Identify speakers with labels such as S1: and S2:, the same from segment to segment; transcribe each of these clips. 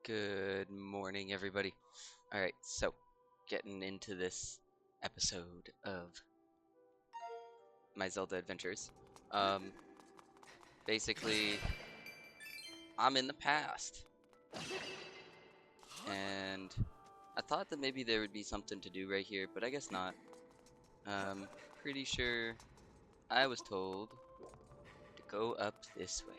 S1: Good morning, everybody. Alright, so, getting into this episode of my Zelda adventures. Um, Basically, I'm in the past, and I thought that maybe there would be something to do right here, but I guess not. Pretty sure I was told to go up this way.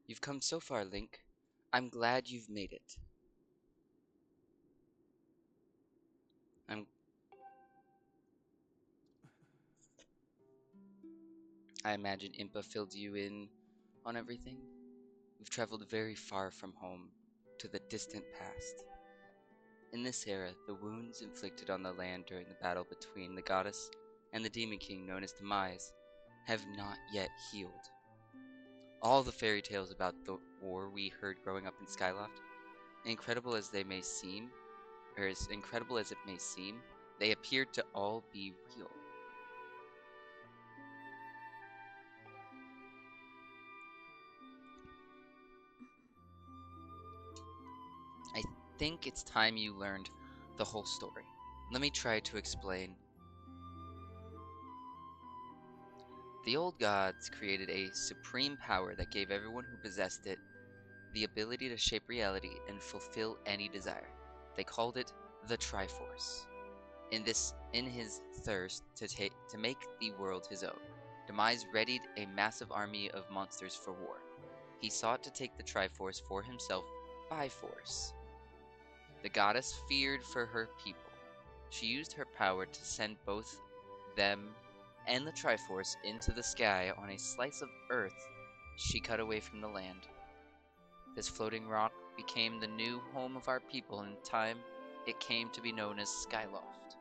S1: You've come so far, Link. I'm glad you've made it. I'm I imagine Impa filled you in on everything. We've traveled very far from home to the distant past. In this era, the wounds inflicted on the land during the battle between the goddess and the demon king known as Demise have not yet healed. All the fairy tales about the war we heard growing up in Skyloft, incredible as they may seem, or as incredible as it may seem, they appeared to all be real. I think it's time you learned the whole story. Let me try to explain. The old gods created a supreme power that gave everyone who possessed it the ability to shape reality and fulfill any desire. They called it the Triforce. In his thirst to make the world his own, Demise readied a massive army of monsters for war. He sought to take the Triforce for himself by force. The goddess feared for her people. She used her power to send both them and the Triforce into the sky on a slice of earth she cut away from the land. This floating rock became the new home of our people, and in time it came to be known as Skyloft.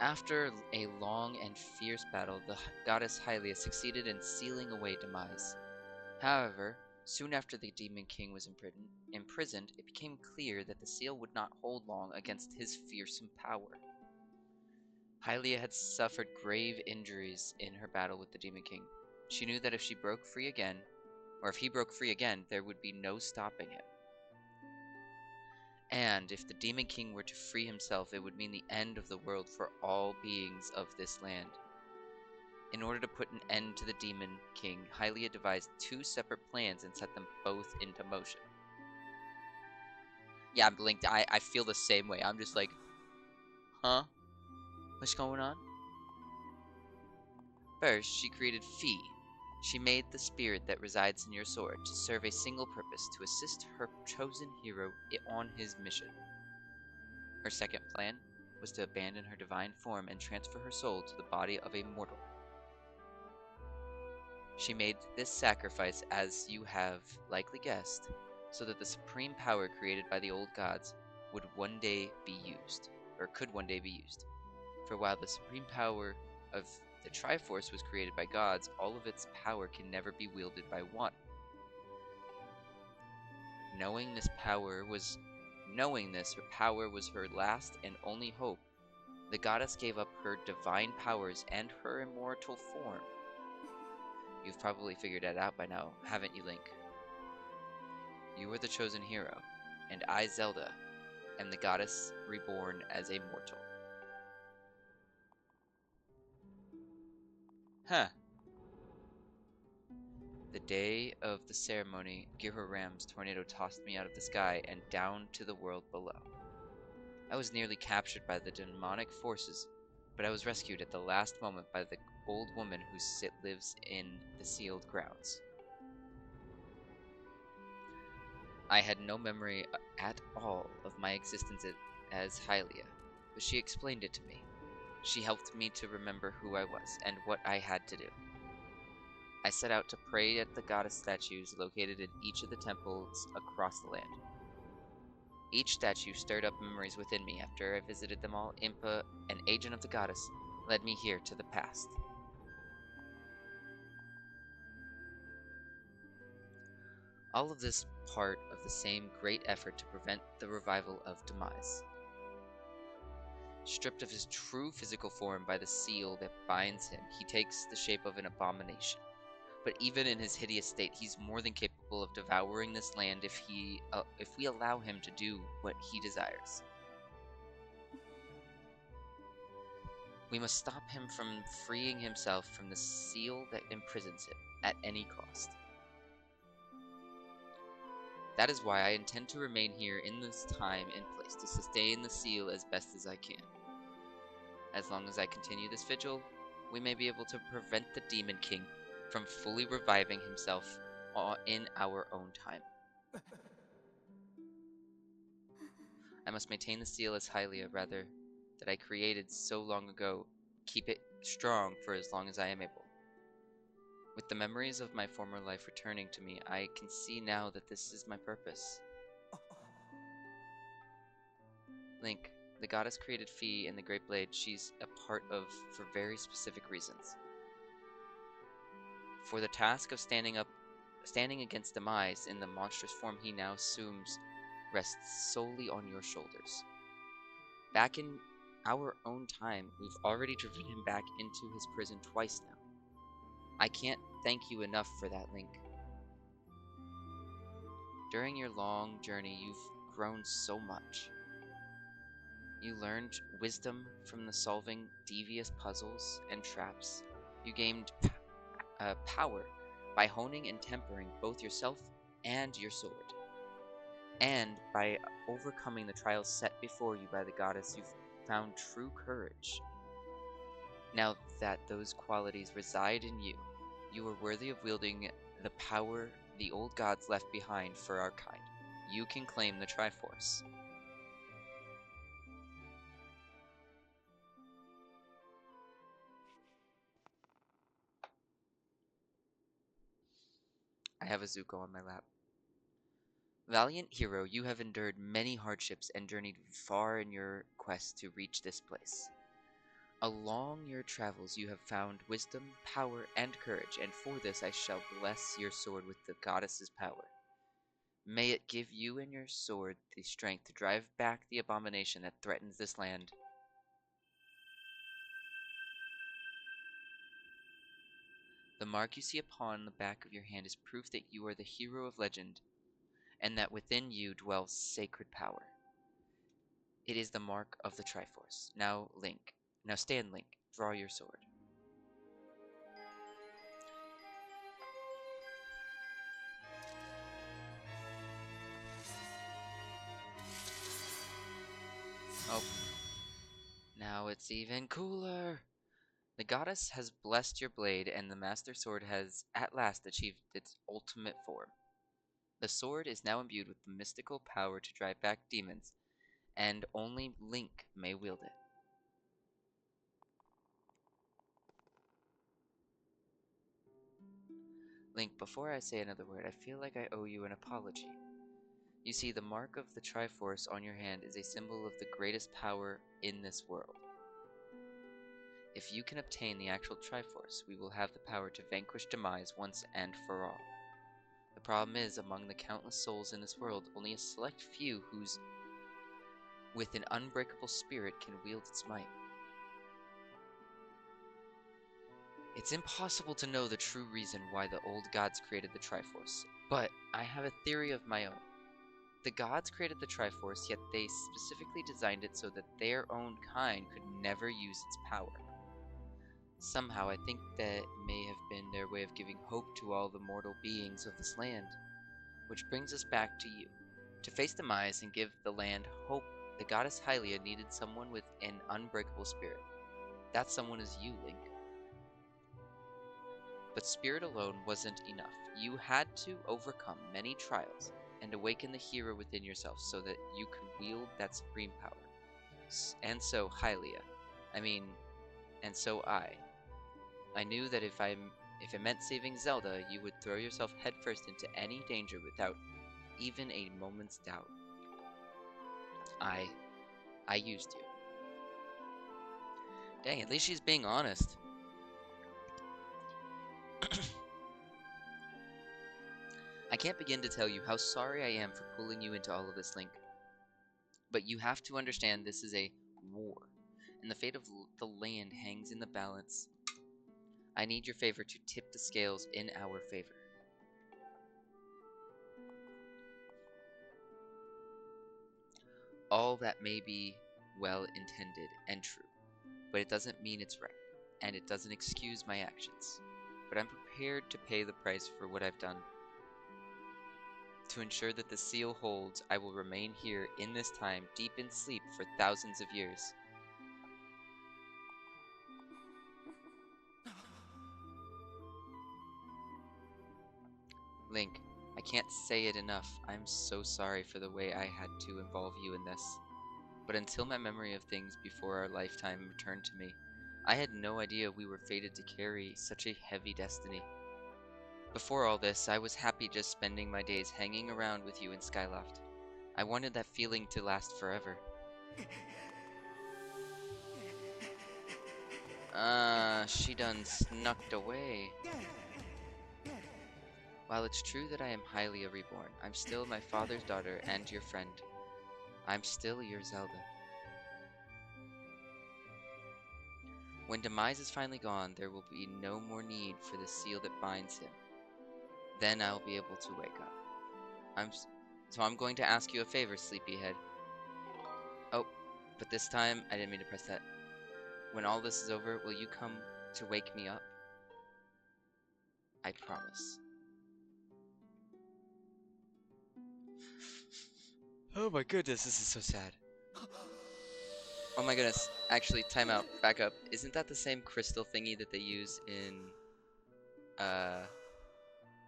S1: After a long and fierce battle, the goddess Hylia succeeded in sealing away Demise. However, soon after the Demon King was imprisoned, it became clear that the seal would not hold long against his fearsome power. Hylia had suffered grave injuries in her battle with the Demon King. She knew that if he broke free again, there would be no stopping him. And if the Demon King were to free himself, it would mean the end of the world for all beings of this land. In order to put an end to the Demon King, Hylia devised two separate plans and set them both into motion. Yeah, I'm blinked. I feel the same way. I'm just like, huh? What's going on? First, she created Fi. She made the spirit that resides in your sword to serve a single purpose, to assist her chosen hero on his mission. Her second plan was to abandon her divine form and transfer her soul to the body of a mortal. She made this sacrifice, as you have likely guessed, so that the supreme power created by the old gods would one day be used, or could one day be used. For while the supreme power of the Triforce was created by gods, all of its power can never be wielded by one. Knowing this, her power was her last and only hope, the goddess gave up her divine powers and her immortal form. You've probably figured that out by now, haven't you, Link? You are the chosen hero, and I, Zelda, am the goddess reborn as a mortal. Huh. The day of the ceremony, Gihoram's tornado tossed me out of the sky and down to the world below. I was nearly captured by the demonic forces, but I was rescued at the last moment by the old woman who lives in the sealed grounds. I had no memory at all of my existence as Hylia, but she explained it to me. She helped me to remember who I was and what I had to do. I set out to pray at the goddess statues located in each of the temples across the land. Each statue stirred up memories within me. After I visited them all, Impa, an agent of the goddess, led me here to the past. All of this part of the same great effort to prevent the revival of Demise. Stripped of his true physical form by the seal that binds him, he takes the shape of an abomination. But even in his hideous state, he's more than capable of devouring this land if we allow him to do what he desires. We must stop him from freeing himself from the seal that imprisons him at any cost. That is why I intend to remain here in this time and place to sustain the seal as best as I can. As long as I continue this vigil, we may be able to prevent the Demon King from fully reviving himself in our own time. I must maintain the seal as Hylia, rather, that I created so long ago, keep it strong for as long as I am able. With the memories of my former life returning to me, I can see now that this is my purpose. Link, the goddess created Fi and the Great Blade she's a part of for very specific reasons. For the task of standing against Demise in the monstrous form he now assumes rests solely on your shoulders. Back in our own time, we've already driven him back into his prison twice now. I can't thank you enough for that, Link. During your long journey, you've grown so much. You learned wisdom from the solving devious puzzles and traps. You gained power by honing and tempering both yourself and your sword. And by overcoming the trials set before you by the goddess, you've found true courage. Now that those qualities reside in you, you are worthy of wielding the power the old gods left behind for our kind. You can claim the Triforce. I have a Zuko on my lap. Valiant hero, you have endured many hardships and journeyed far in your quest to reach this place. Along your travels you have found wisdom, power, and courage, and for this I shall bless your sword with the goddess's power. May it give you and your sword the strength to drive back the abomination that threatens this land. The mark you see upon the back of your hand is proof that you are the hero of legend, and that within you dwells sacred power. It is the mark of the Triforce. Now stand, Link. Draw your sword. Oh, now it's even cooler. The goddess has blessed your blade, and the Master Sword has at last achieved its ultimate form. The sword is now imbued with the mystical power to drive back demons, and only Link may wield it. Link, before I say another word, I feel like I owe you an apology. You see, the mark of the Triforce on your hand is a symbol of the greatest power in this world. If you can obtain the actual Triforce, we will have the power to vanquish Demise once and for all. The problem is, among the countless souls in this world, only a select few whose with an unbreakable spirit can wield its might. It's impossible to know the true reason why the old gods created the Triforce, but I have a theory of my own. The gods created the Triforce, yet they specifically designed it so that their own kind could never use its power. Somehow I think that may have been their way of giving hope to all the mortal beings of this land. Which brings us back to you. To face Demise and give the land hope, the goddess Hylia needed someone with an unbreakable spirit. That someone is you, Link. But spirit alone wasn't enough. You had to overcome many trials and awaken the hero within yourself so that you could wield that supreme power. And so Hylia, and so I knew that if it meant saving Zelda, you would throw yourself headfirst into any danger without even a moment's doubt. I used you. Dang, at least she's being honest. I can't begin to tell you how sorry I am for pulling you into all of this, Link. But you have to understand this is a war. and the fate of the land hangs in the balance. I need your favor to tip the scales in our favor. All that may be well intended and true, but it doesn't mean it's right, and it doesn't excuse my actions. But I'm prepared to pay the price for what I've done. To ensure that the seal holds, I will remain here in this time, deep in sleep for thousands of years. Link, I can't say it enough. I'm so sorry for the way I had to involve you in this. But until my memory of things before our lifetime returned to me, I had no idea we were fated to carry such a heavy destiny. Before all this, I was happy just spending my days hanging around with you in Skyloft. I wanted that feeling to last forever. She done snucked away. While it's true that I am Hylia reborn, I'm still my father's daughter and your friend. I'm still your Zelda. When Demise is finally gone, there will be no more need for the seal that binds him. Then I'll be able to wake up. So I'm going to ask you a favor, sleepyhead. Oh, but this time, I didn't mean to press that. When all this is over, will you come to wake me up? I promise. Oh my goodness, this is so sad. Oh my goodness, actually, time out, back up. Isn't that the same crystal thingy that they use in,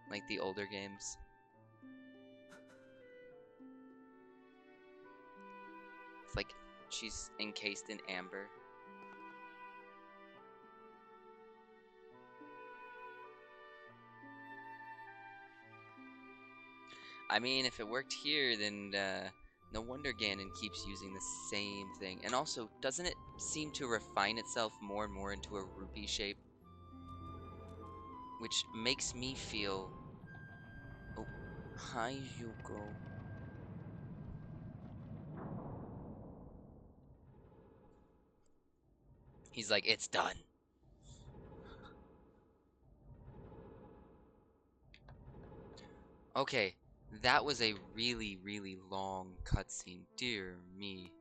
S1: like the older games? It's like she's encased in amber. I mean, if it worked here, then no wonder Ganon keeps using the same thing. And also, doesn't it seem to refine itself more and more into a rupee shape? Which makes me feel... Oh, hi, Yuko. He's like, it's done. Okay, that was a really, really long cutscene. Dear me.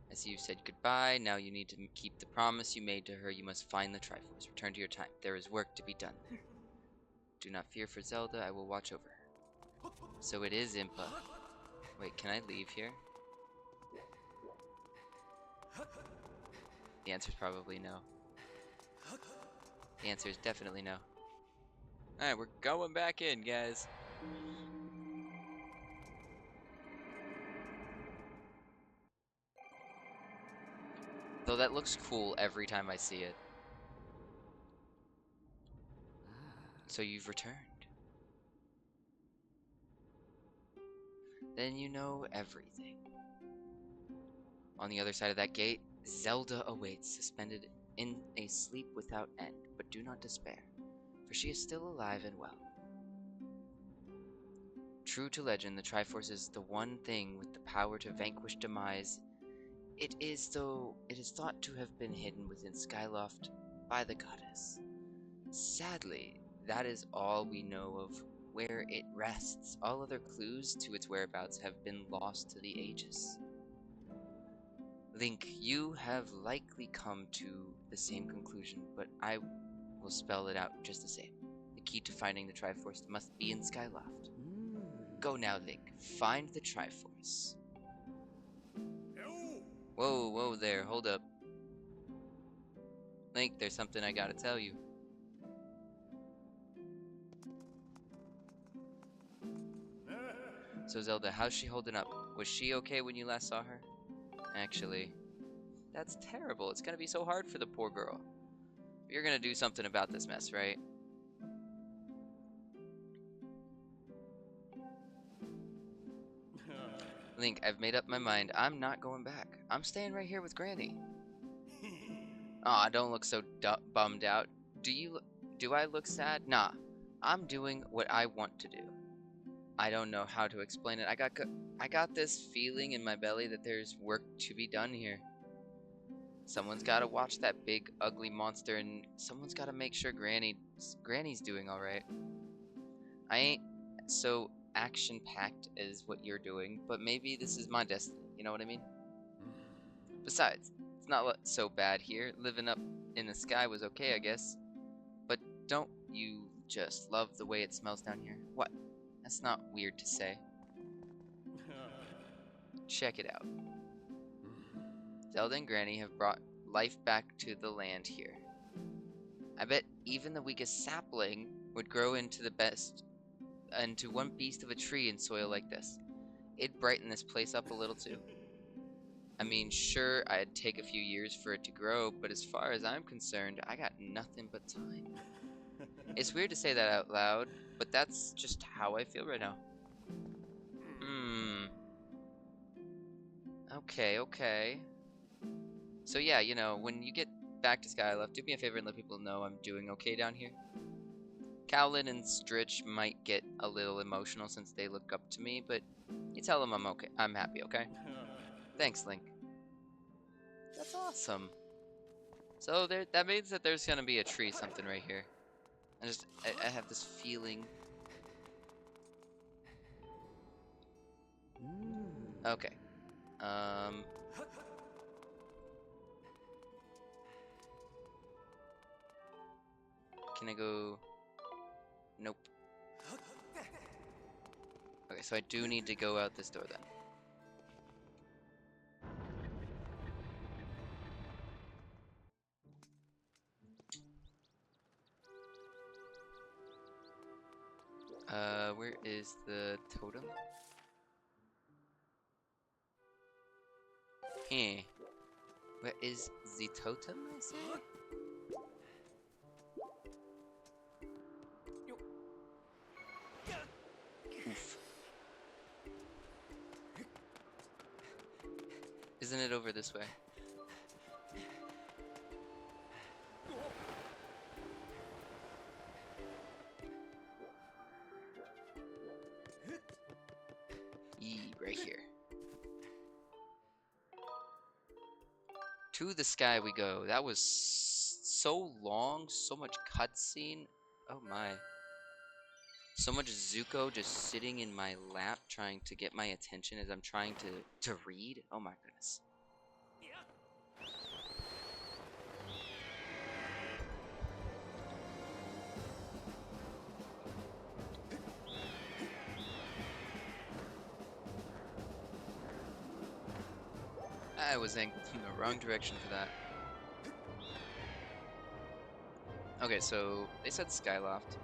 S1: As you said goodbye, now you need to keep the promise you made to her. You must find the Triforce. Return to your time. There is work to be done there. Do not fear for Zelda. I will watch over her. So it is Impa. Wait, can I leave here? The answer is probably no. The answer is definitely no. Alright, we're going back in, guys. Though that looks cool every time I see it. So you've returned. Then you know everything. On the other side of that gate, Zelda awaits, suspended in a sleep without end. But do not despair, for she is still alive and well. True to legend, the Triforce is the one thing with the power to vanquish Demise. It is thought to have been hidden within Skyloft by the goddess. Sadly, that is all we know of where it rests. All other clues to its whereabouts have been lost to the ages. Link, you have likely come to the same conclusion, but I will spell it out just the same. The key to finding the Triforce must be in Skyloft. Go now, Link. Find the Triforce. Whoa, whoa there, hold up. Link, there's something I gotta tell you. So Zelda, how's she holding up? Was she okay when you last saw her? Actually, that's terrible. It's gonna be so hard for the poor girl. You're gonna do something about this mess, right? Link, I've made up my mind. I'm not going back. I'm staying right here with Granny. Aw, don't look so bummed out. Do I look sad? Nah, I'm doing what I want to do. I don't know how to explain it. I got this feeling in my belly that there's work to be done here. Someone's got to watch that big ugly monster, and someone's got to make sure Granny's doing all right. I ain't so action-packed as what you're doing, but maybe this is my destiny. You know what I mean? Besides, it's not so bad here. Living up in the sky was okay, I guess. But don't you just love the way it smells down here? What? That's not weird to say. Check it out. Zelda and Granny have brought life back to the land here. I bet even the weakest sapling would grow into one beast of a tree in soil like this. It'd brighten this place up a little too. I mean, sure, I'd take a few years for it to grow, but as far as I'm concerned, I got nothing but time. It's weird to say that out loud, but that's just how I feel right now. Okay. So yeah, you know, when you get back to Skylift, do me a favor and let people know I'm doing okay down here. Cowlin and Stritch might get a little emotional since they look up to me, but you tell them I'm okay. I'm happy, okay? Thanks, Link. That's awesome. So that means that there's gonna be a tree something right here. I have this feeling. Okay. Can I go? Nope. Okay, so I do need to go out this door then. Where is the totem? Here. Where is the totem, I say? Oof. Isn't it over this way? Yee, right here. To the sky we go. That was so long, so much cutscene. Oh my. So much Zuko just sitting in my lap trying to get my attention as I'm trying to read. Oh my goodness. I was in the wrong direction for that. Okay, so they said Skyloft.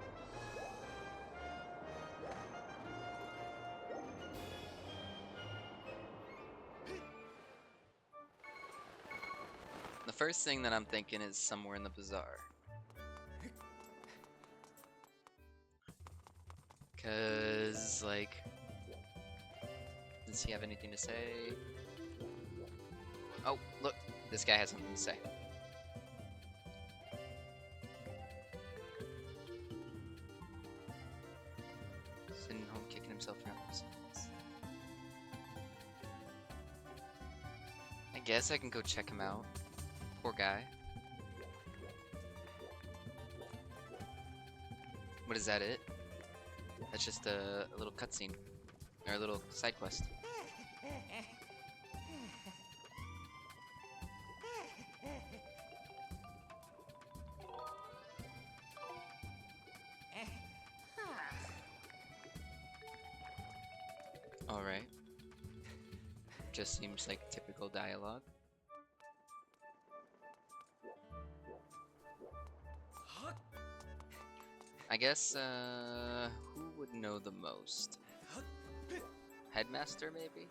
S1: The first thing that I'm thinking is somewhere in the bazaar. Cause, like, does he have anything to say? Oh, look, this guy has something to say. Sitting home kicking himself around the sides. I guess I can go check him out. Poor guy. What is that, it? That's just a little cutscene. Or a little side quest. Alright. Just seems like typical dialogue. I guess, who would know the most? Headmaster, maybe?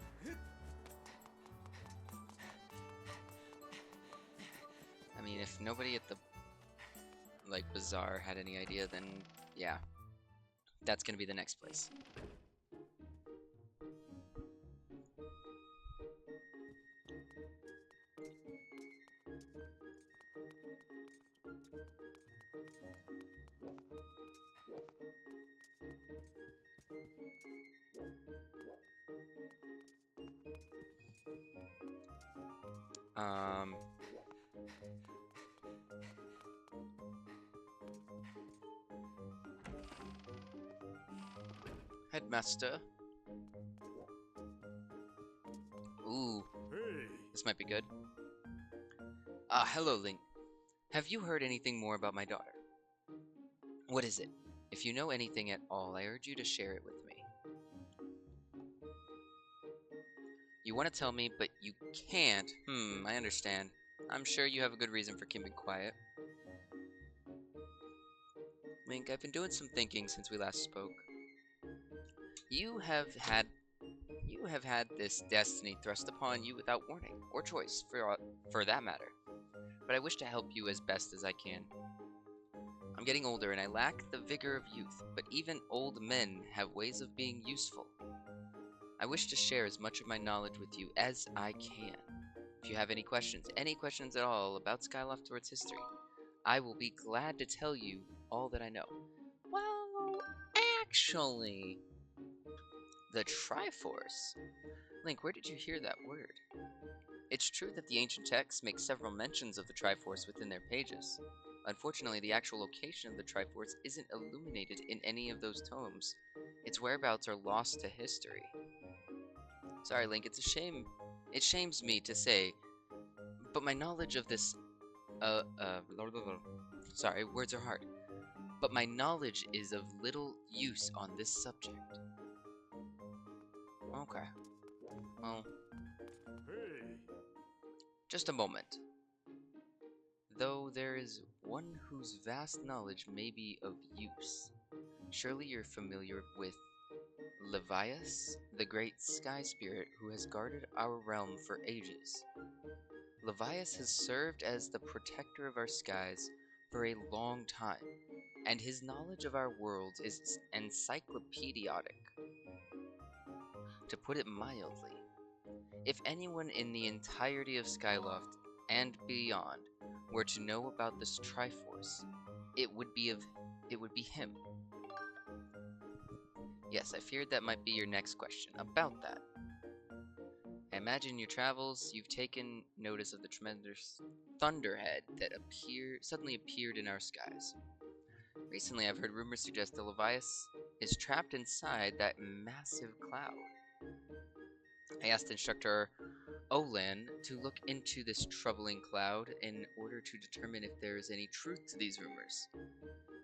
S1: I mean, if nobody at the, like, bazaar had any idea, then, yeah. That's gonna be the next place. Um, Headmaster. Ooh, this might be good. Hello, Link. Have you heard anything more about my daughter? What is it? If you know anything at all, I urge you to share it with me. You want to tell me, but you can't. I understand. I'm sure you have a good reason for keeping quiet. Link, I've been doing some thinking since we last spoke. You have had this destiny thrust upon you without warning, or choice, for that matter. But I wish to help you as best as I can. I'm getting older and I lack the vigor of youth, but even old men have ways of being useful. I wish to share as much of my knowledge with you as I can. If you have any questions at all about Skyloft or its history, I will be glad to tell you all that I know. Well, actually, the Triforce. Link, where did you hear that word? It's true that the ancient texts make several mentions of the Triforce within their pages. Unfortunately, the actual location of the Triforce isn't illuminated in any of those tomes. Its whereabouts are lost to history. Sorry, Link, it's a shame. It shames me to say, but my knowledge of this, sorry, words are hard. But my knowledge is of little use on this subject. Okay. Well, just a moment. Though there is one whose vast knowledge may be of use. Surely you're familiar with Levias, the great sky spirit who has guarded our realm for ages. Levias has served as the protector of our skies for a long time, and his knowledge of our world is encyclopedic, to put it mildly. If anyone in the entirety of Skyloft and beyond were to know about this Triforce, it would be him. Yes, I feared that might be your next question. About that. I imagine in your travels, you've taken notice of the tremendous thunderhead that suddenly appeared in our skies. Recently, I've heard rumors suggest that Levias is trapped inside that massive cloud. I asked Instructor Olan to look into this troubling cloud in order to determine if there is any truth to these rumors.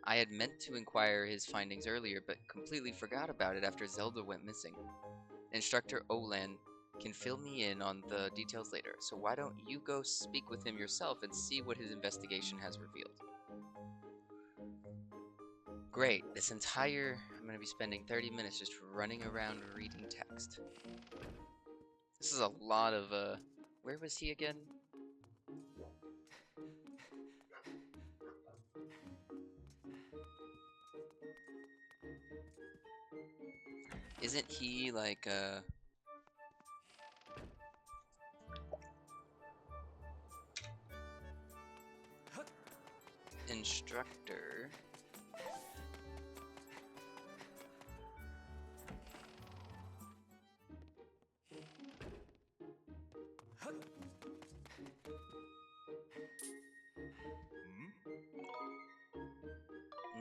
S1: I had meant to inquire his findings earlier, but completely forgot about it after Zelda went missing. Instructor Olan can fill me in on the details later, so why don't you go speak with him yourself and see what his investigation has revealed. Great, I'm going to be spending 30 minutes just running around reading text. This is a lot of, where was he again? Isn't he, like, instructor?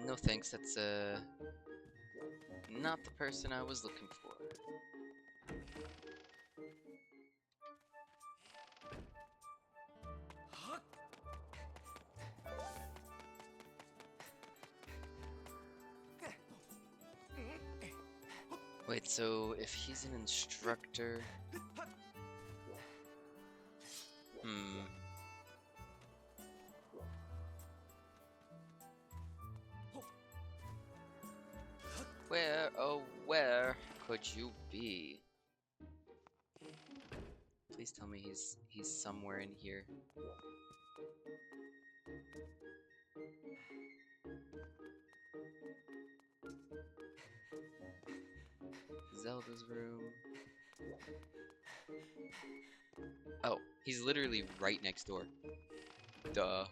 S1: No thanks, that's, not the person I was looking for. Wait, so if he's an instructor... Where, oh where could you be? Please tell me he's somewhere in here. Zelda's room. Oh, he's literally right next door. Duh.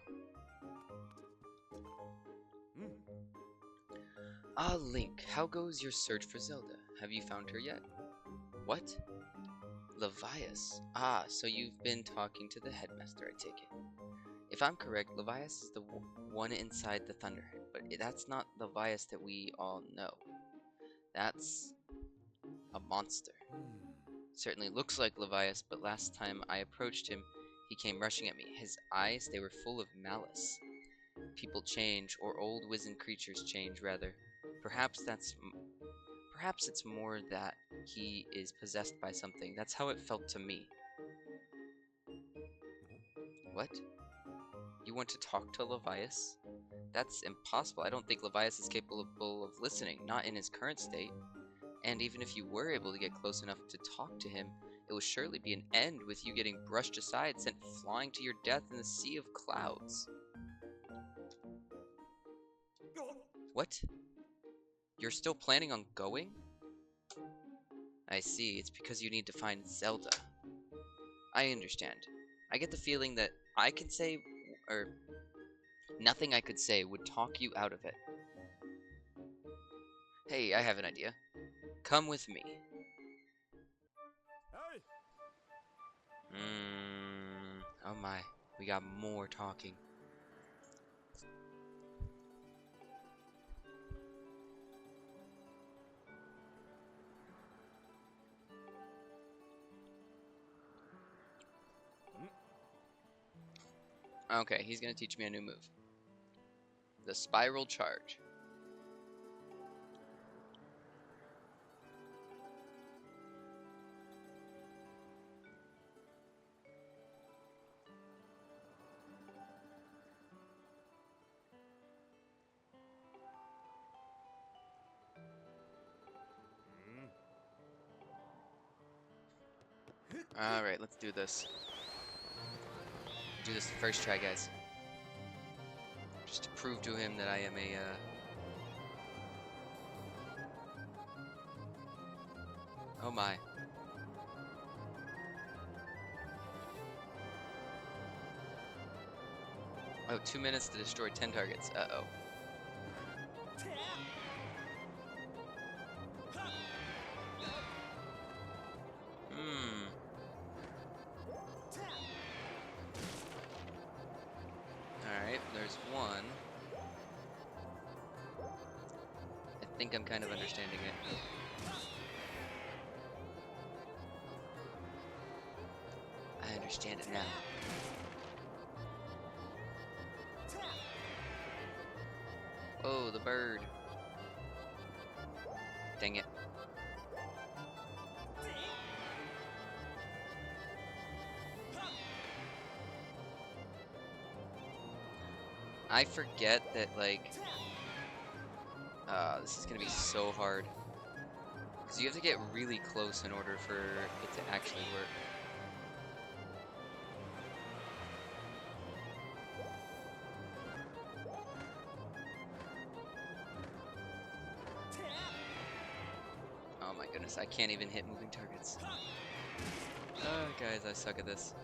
S1: Ah, Link, how goes your search for Zelda? Have you found her yet? What? Levias. Ah, so you've been talking to the headmaster, I take it. If I'm correct, Levias is the one inside the Thunderhead, but that's not Levias that we all know. That's a monster. Certainly looks like Levias, but last time I approached him, he came rushing at me. His eyes, they were full of malice. People change, or old wizened creatures change, rather. Perhaps it's more that he is possessed by something. That's how it felt to me. What? You want to talk to Levias? That's impossible. I don't think Levias is capable of listening, not in his current state. And even if you were able to get close enough to talk to him, it would surely be an end with you getting brushed aside, sent flying to your death in the sea of clouds. What? You're still planning on going? I see, it's because you need to find Zelda. I understand. I get the feeling that I could say, or nothing I could say would talk you out of it. Hey, I have an idea. Come with me. Oh my, we got more talking. Okay, he's gonna teach me a new move. The Spiral Charge. Alright, let's do this. Do this the first try, guys. Just to prove to him that I am a, Oh my. Oh, 2 minutes to destroy 10 targets. Uh-oh. Alright, there's one. I think I'm kind of understanding it. I understand it now. Oh, the bird. Dang it. I forget that, like, this is gonna be so hard. Because you have to get really close in order for it to actually work. Oh my goodness, I can't even hit moving targets. Oh, guys, I suck at this.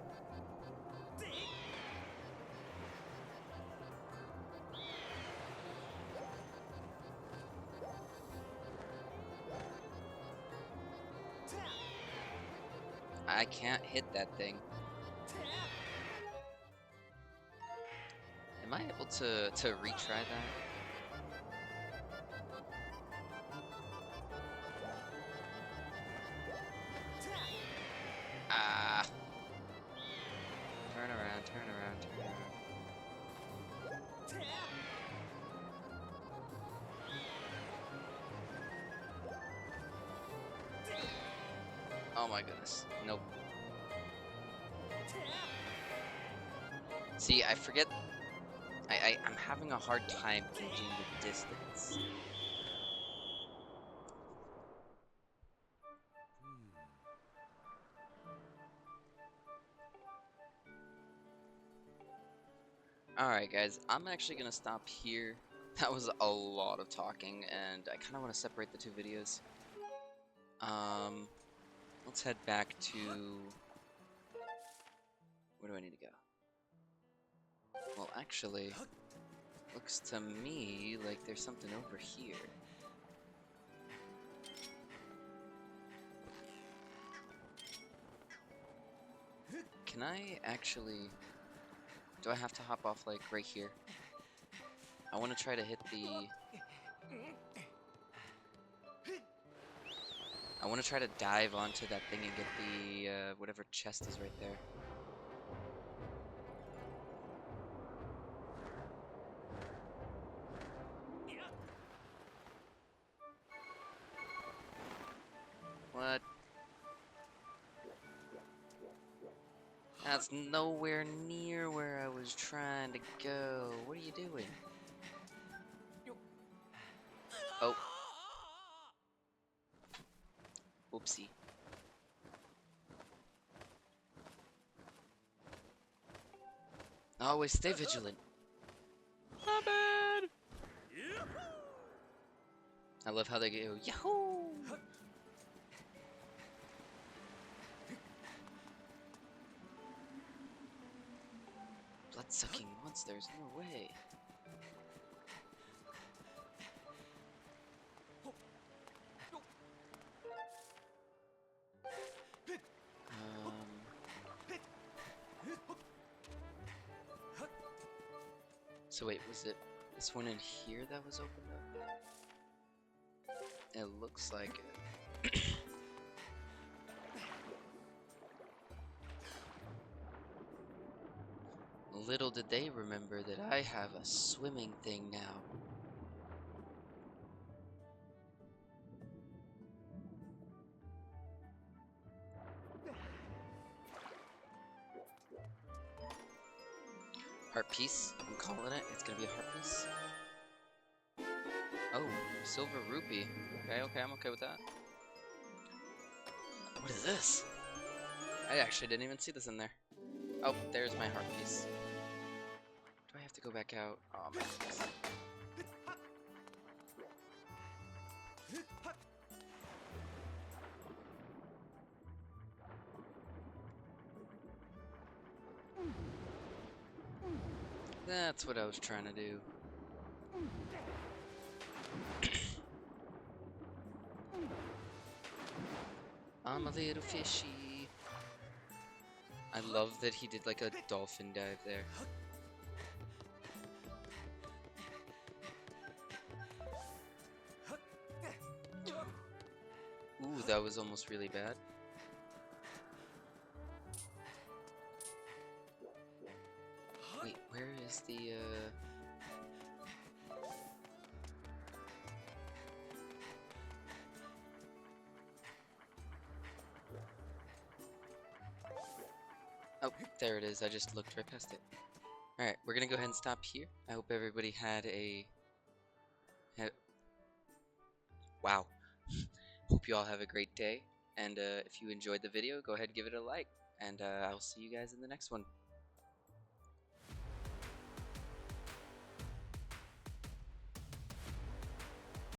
S1: I can't hit that thing. Am I able to retry that? Ah! Turn around, turn around, turn around. Oh my goodness. Nope. See, I forget. I'm having a hard time gauging the distance. Alright guys, I'm actually gonna stop here. That was a lot of talking, and I kinda wanna separate the two videos. Let's head back to... Where do I need to go? Well, actually, looks to me like there's something over here. can I actually... Do I have to hop off, like, right here? I want to try to hit the... I want to try to dive onto that thing and get the, whatever chest is right there. What? That's nowhere near where I was trying to go. What are you doing? Oh. Whoopsie. Always stay vigilant. My bad. I love how they go, Yahoo! Blood-sucking monsters, no way. So wait, was it this one in here that was opened up? It looks like it. Little did they remember that I have a swimming thing now. Heart piece. I'm calling it. It's gonna be a heart piece. Oh, silver rupee. Okay, I'm okay with that. What is this? I actually didn't even see this in there. Oh, there's my heart piece. Do I have to go back out? Oh, my goodness. That's what I was trying to do. I'm a little fishy. I love that he did like a dolphin dive there. Ooh, that was almost really bad. Wait, where is the, Oh, there it is. I just looked right past it. Alright, we're gonna go ahead and stop here. I hope everybody had a... Wow. Hope you all have a great day. And if you enjoyed the video, go ahead and give it a like. And I'll see you guys in the next one.